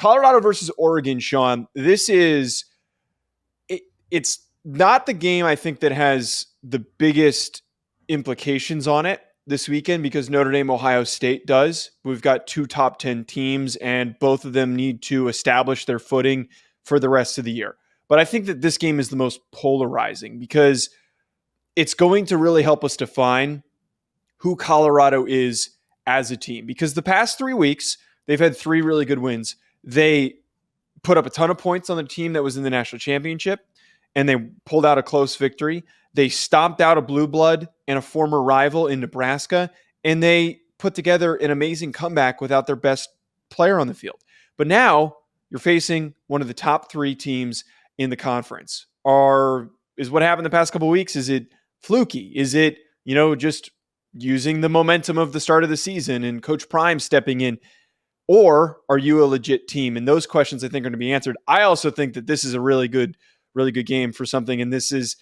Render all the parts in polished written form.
Colorado versus Oregon, Sean. It's not the game I think that has the biggest implications on it this weekend because Notre Dame, Ohio State does. We've got two top 10 teams, and both of them need to establish their footing for the rest of the year. But I think that this game is the most polarizing because it's going to really help us define who Colorado is as a team. Because the past 3 weeks, they've had 3 really good wins. They put up a ton of points on the team that was in the national championship, and they pulled out a close victory. They stomped out a blue blood and a former rival in Nebraska, and they put together an amazing comeback without their best player on the field. But now you're facing one of the top 3 teams in the conference. Is what happened the past couple of weeks, is it fluky? Is it, just using the momentum of the start of the season and Coach Prime stepping in? Or are you a legit team? And those questions I think are going to be answered. I also think that this is a really good game for something. And this is,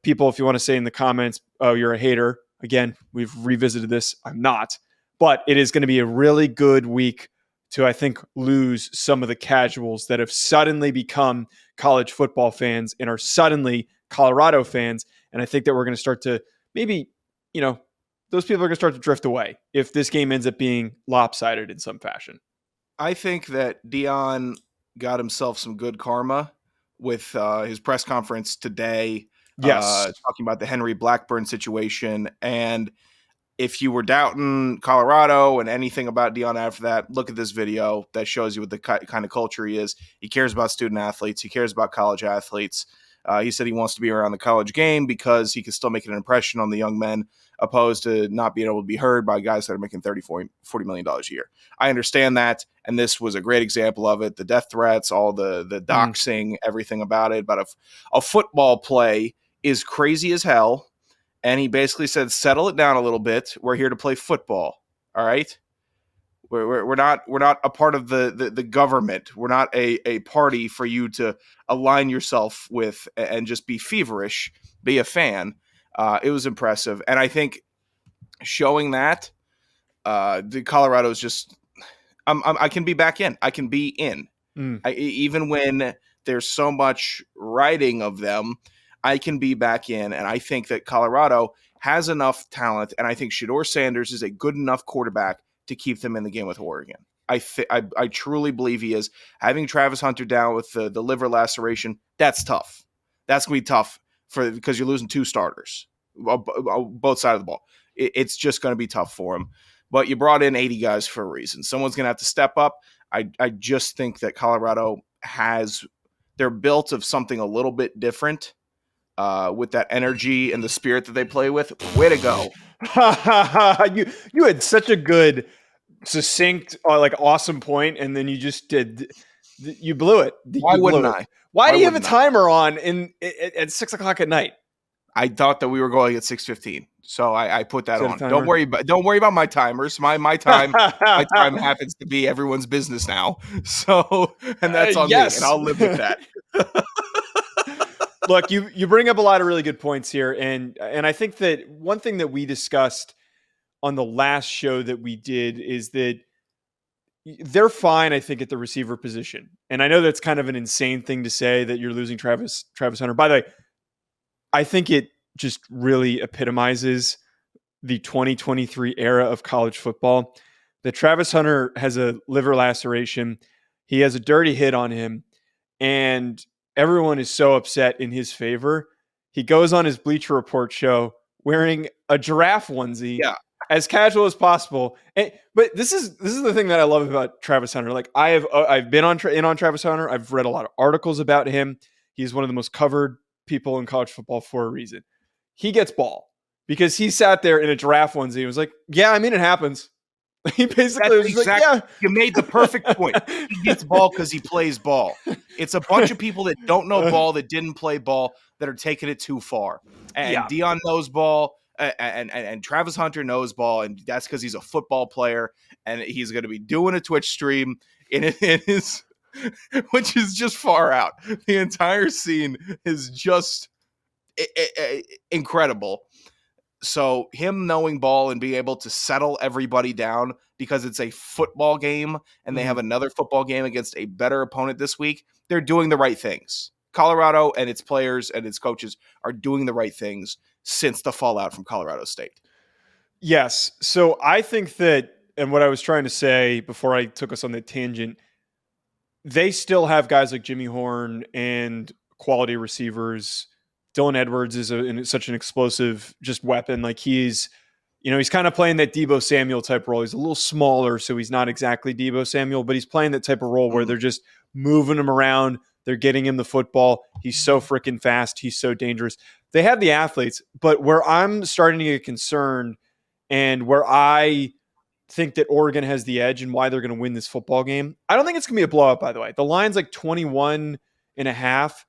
people, if you want to say in the comments, oh, you're a hater. Again, we've revisited this. I'm not. But it is going to be a really good week to, I think, lose some of the casuals that have suddenly become college football fans and are suddenly Colorado fans. And I think that we're going to start to maybe, those people are going to start to drift away if this game ends up being lopsided in some fashion. I think that Dion got himself some good karma with his press conference today. Yes. Talking about the Henry Blackburn situation. And if you were doubting Colorado and anything about Dion after that, look at this video that shows you what the kind of culture he is. He cares about student athletes. He cares about college athletes. He said he wants to be around the college game because he can still make an impression on the young men, opposed to not being able to be heard by guys that are making $30, $40 million a year. I understand that, and this was a great example of it. The death threats, all the doxing, everything about it. But a football play is crazy as hell, and he basically said, settle it down a little bit. We're here to play football, all right? We're not a part of the government. We're not a party for you to align yourself with and just be feverish, be a fan. It was impressive. And I think showing that the Colorado's just I can be back in. I can be in. Even when there's so much writing of them, I can be back in. And I think that Colorado has enough talent, and I think Shedeur Sanders is a good enough quarterback to keep them in the game with Oregon. I truly believe he is. Having Travis Hunter down with the liver laceration, that's tough. That's going to be tough because you're losing 2 starters, both sides of the ball. It's just going to be tough for him. But you brought in 80 guys for a reason. Someone's going to have to step up. I just think that Colorado they're built of something a little bit different with that energy and the spirit that they play with. Way to go. You had such a good, succinct, awesome point, and then you just you blew it. Why wouldn't I? Why do you have a timer on at 6 o'clock at night? I thought that we were going at 6:15, so I put that on. Don't worry about my timers. My time happens to be everyone's business now. So, and that's on me, and I'll live with that. Look, you bring up a lot of really good points here, and I think that one thing that we discussed on the last show that we did is that they're fine, I think, at the receiver position. And I know that's kind of an insane thing to say, that you're losing Travis Hunter. By the way, I think it just really epitomizes the 2023 era of college football. That Travis Hunter has a liver laceration. He has a dirty hit on him, and everyone is so upset in his favor. He goes on his Bleacher Report show wearing a giraffe onesie, as casual as possible. But this is the thing that I love about Travis Hunter. Like, I've been on Travis Hunter. I've read a lot of articles about him. He's one of the most covered people in college football for a reason. He gets ball because he sat there in a giraffe onesie and was like, "Yeah, I mean, it happens." He basically was like, "Yeah." You made the perfect point. He gets ball because he plays ball. It's a bunch of people that don't know ball, that didn't play ball, that are taking it too far. And Dion knows ball, and Travis Hunter knows ball, and that's because he's a football player, and he's going to be doing a Twitch stream in his, which is just far out. The entire scene is just incredible. So him knowing ball and being able to settle everybody down because it's a football game and they have Mhm. another football game against a better opponent this week, they're doing the right things. Colorado and its players and its coaches are doing the right things since the fallout from Colorado State. Yes. So I think that, and what I was trying to say before I took us on the tangent, they still have guys like Jimmy Horn and quality receivers. Dylan Edwards is such an explosive just weapon. Like he's kind of playing that Debo Samuel type role. He's a little smaller, so he's not exactly Debo Samuel, but he's playing that type of role where they're just moving him around. They're getting him the football. He's so freaking fast. He's so dangerous. They have the athletes, but where I'm starting to get concerned and where I think that Oregon has the edge and why they're going to win this football game. I don't think it's going to be a blowout, by the way. The line's like 21 and a half.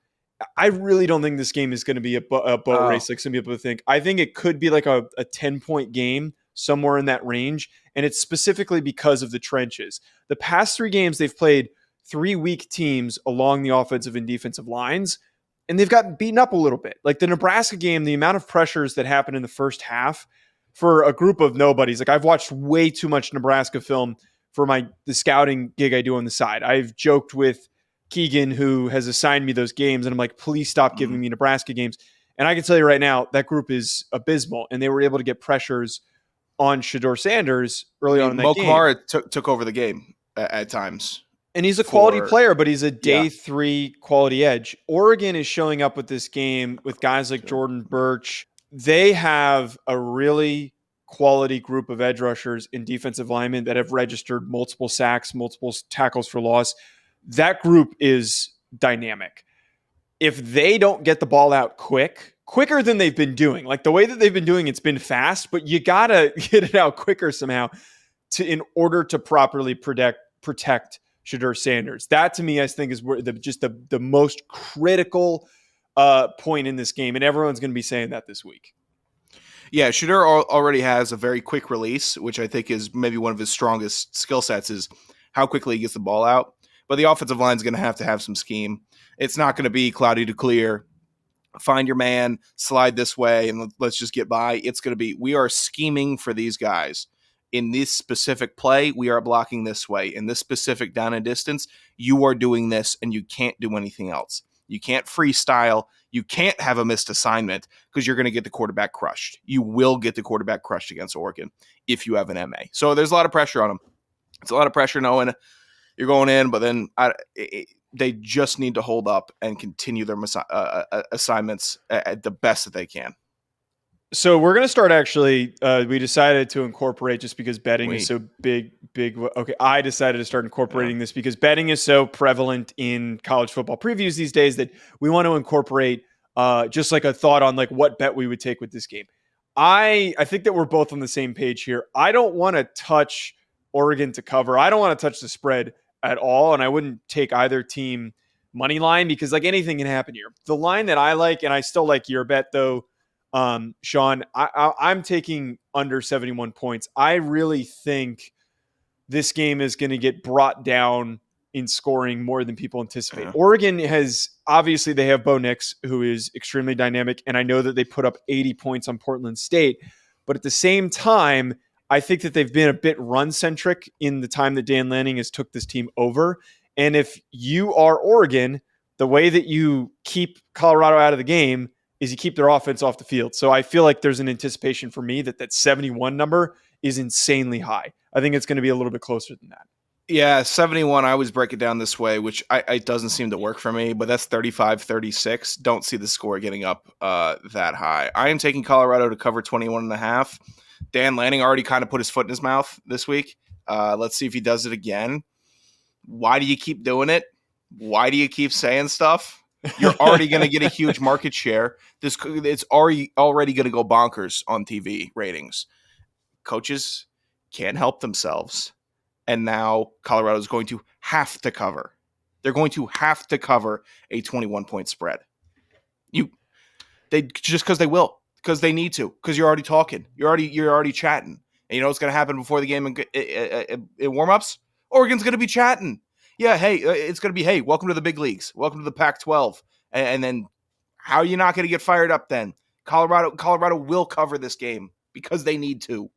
I really don't think this game is going to be a boat race like some people think. I think it could be like a 10-point game somewhere in that range. And it's specifically because of the trenches. The past 3 games, they've played 3 weak teams along the offensive and defensive lines, and they've gotten beaten up a little bit. Like the Nebraska game, the amount of pressures that happened in the first half for a group of nobodies. Like I've watched way too much Nebraska film for the scouting gig I do on the side. I've joked with Keegan, who has assigned me those games, and I'm like, please stop giving me Nebraska games. And I can tell you right now, that group is abysmal, and they were able to get pressures on Shedeur Sanders I early on mean, in that Mo game. Kamara took over the game at times. And he's a quality player, but he's a day 3 quality edge. Oregon is showing up with this game with guys like Jordan Birch. They have a really quality group of edge rushers and defensive linemen that have registered multiple sacks, multiple tackles for loss. That group is dynamic. If they don't get the ball out quicker than they've been doing, like the way that they've been doing, it's been fast, but you got to get it out quicker somehow in order to properly protect Shedeur Sanders. That to me, I think, is where the most critical point in this game, and everyone's going to be saying that this week. Yeah, Shedeur already has a very quick release, which I think is maybe one of his strongest skill sets is how quickly he gets the ball out. But the offensive line is going to have some scheme. It's not going to be cloudy to clear. Find your man, slide this way, and let's just get by. It's going to be, we are scheming for these guys. In this specific play, we are blocking this way. In this specific down and distance, you are doing this, and you can't do anything else. You can't freestyle. You can't have a missed assignment because you're going to get the quarterback crushed. You will get the quarterback crushed against Oregon if you have an MA. So there's a lot of pressure on them. It's a lot of pressure knowing you're going in, but then they just need to hold up and continue their assignments at the best that they can. So we're going to start actually, we decided to incorporate just because betting is so big. Okay, I decided to start incorporating this because betting is so prevalent in college football previews these days that we want to incorporate just like a thought on like what bet we would take with this game. I think that we're both on the same page here. I don't want to touch Oregon to cover. I don't want to touch the spread at all, and I wouldn't take either team money line because like anything can happen here. The line that I like, and I still like your bet though, Sean, I'm taking under 71 points. I really think this game is going to get brought down in scoring more than people anticipate. Yeah. Oregon obviously they have Bo Nix, who is extremely dynamic, and I know that they put up 80 points on Portland State, but at the same time, I think that they've been a bit run-centric in the time that Dan Lanning has took this team over. And if you are Oregon, the way that you keep Colorado out of the game is you keep their offense off the field. So I feel like there's an anticipation for me that 71 number is insanely high. I think it's going to be a little bit closer than that. Yeah, 71, I always break it down this way, which it doesn't seem to work for me, but that's 35-36. Don't see the score getting up that high. I am taking Colorado to cover 21.5. Dan Lanning already kind of put his foot in his mouth this week. Let's see if he does it again. Why do you keep doing it? Why do you keep saying stuff? You're already going to get a huge market share. It's already going to go bonkers on TV ratings. Coaches can't help themselves. And now Colorado is going to have to cover. They're going to have to cover a 21-point spread. They just because they will, because they need to, because you're already talking, you're already chatting, and you know what's going to happen before the game in warm-ups? Oregon's going to be chatting. Yeah, hey, it's going to be, hey, welcome to the big leagues, welcome to the Pac-12, and then how are you not going to get fired up then? Colorado will cover this game because they need to.